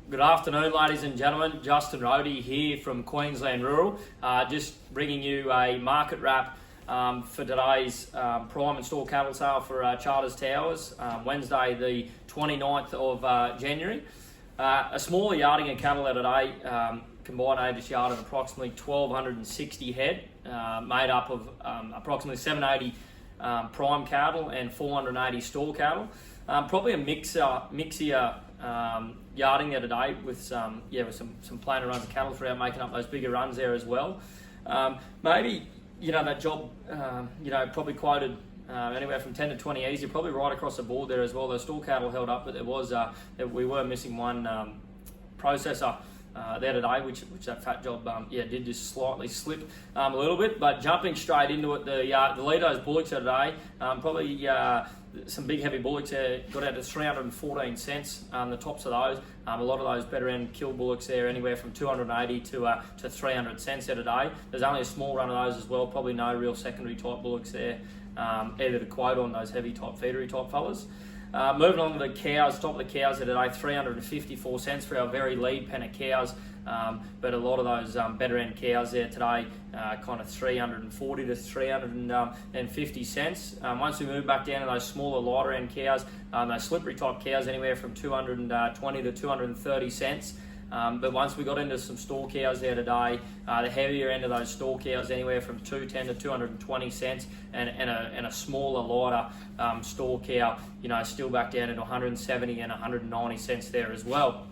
Good afternoon, ladies and gentlemen. Justin Rohde here from Queensland Rural. Just bringing you a market wrap for today's prime and store cattle sale for Charters Towers, Wednesday the 29th of January. A smaller yarding of cattle there today, combined average yard of approximately 1,260 head, made up of approximately 780 prime cattle and 480 store cattle. Probably a mixier yarding there today with some plainer runs of cattle throughout, making up those bigger runs there as well. Maybe that job probably quoted anywhere from 10 to 20 easy, probably right across the board there as well. The store cattle held up, but there was we were missing one processor there today, which that fat job did just slightly slip a little bit. But jumping straight into it, the lead those bullocks there today, probably some big heavy bullocks there got out to 314 cents. The tops of those, a lot of those better end kill bullocks there, anywhere from 280 to 300 cents there today. There's only a small run of those as well. Probably no real secondary type bullocks there, either to quote on those heavy type feedery type fellas. Moving on to the cows, top of the cows there today, 354 cents for our very lead pen of cows. But a lot of those better end cows there today, kind of 340 to 350 cents. Once we move back down to those smaller, lighter end cows, those slippery type cows, anywhere from 220 to 230 cents. But once we got into some store cows there today, the heavier end of those store cows, anywhere from 210 to 220 cents, and a smaller, lighter store cow, still back down into 170 and 190 cents there as well.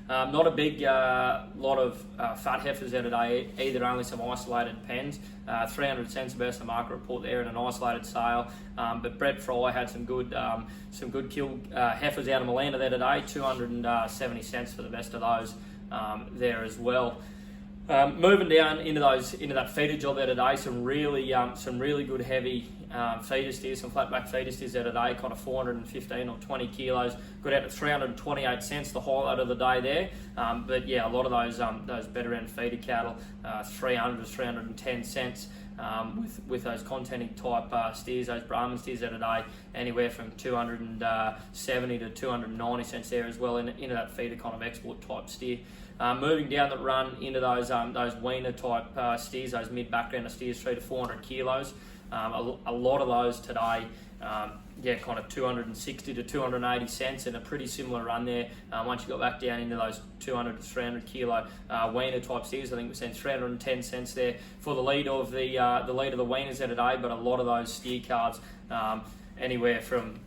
Not a big lot of fat heifers there today either, only some isolated pens. 300 cents best the market report there in an isolated sale. But Brett Fry had some good kill heifers out of Malanda there today, 270 cents for the best of those there as well. Moving down into that feeder job there today, some really good heavy feeder steers, some flatback feeder steers there today, kind of 415 or 20 kilos, got out at 328 cents, the highlight of the day there. But yeah, a lot of those better end feeder cattle, 300 to 310 cents. With those contenting type steers, those Brahman steers there today, anywhere from 270 to 290 cents there as well, into that feeder kind of export type steer. Moving down the run into those weaner type steers, those mid background steers, 300 to 400 kilos. A lot of those today, kind of 260 to 280 cents, and a pretty similar run there. Once you got back down into those 200 to 300 kilo weaner type steers, I think we're seeing 310 cents there for the lead of the lead of the weaners there today. But a lot of those steer calves, anywhere from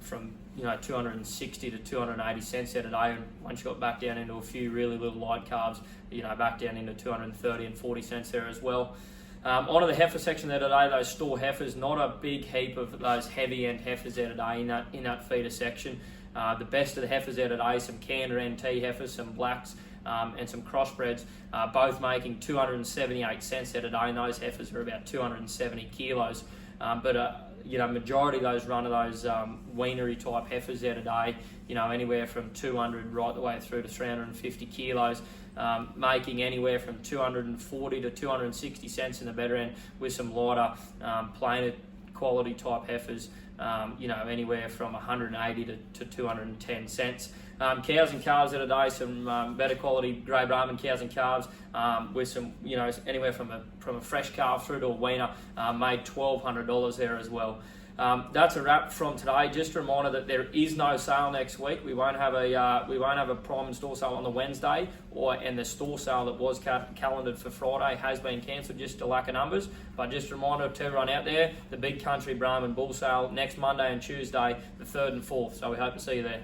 260 to 280 cents there today. And once you got back down into a few really little light calves, back down into 230 and 40 cents there as well. Onto the heifer section there today, those store heifers, not a big heap of those heavy end heifers there today in that feeder section. The best of the heifers there today, some Canada NT heifers, some blacks, and some crossbreds, both making 278 cents there today, and those heifers are about 270 kilos. Majority of those run of those weanery type heifers there today, anywhere from 200 right the way through to 350 kilos, making anywhere from 240 to 260 cents in the better end, with some lighter, plainer quality type heifers, anywhere from 180 to 210 cents. Cows and calves there today, some better quality grey Brahman cows and calves, with some, anywhere from a fresh calf through to a weaner, made $1,200 there as well. That's a wrap from today. Just a reminder that there is no sale next week. We won't have a prime and store sale on the Wednesday, and the store sale that was calendared for Friday has been cancelled just to lack of numbers. But just a reminder to everyone out there, the Big Country Brahman Bull sale next Monday and Tuesday, the 3rd and 4th. So we hope to see you there.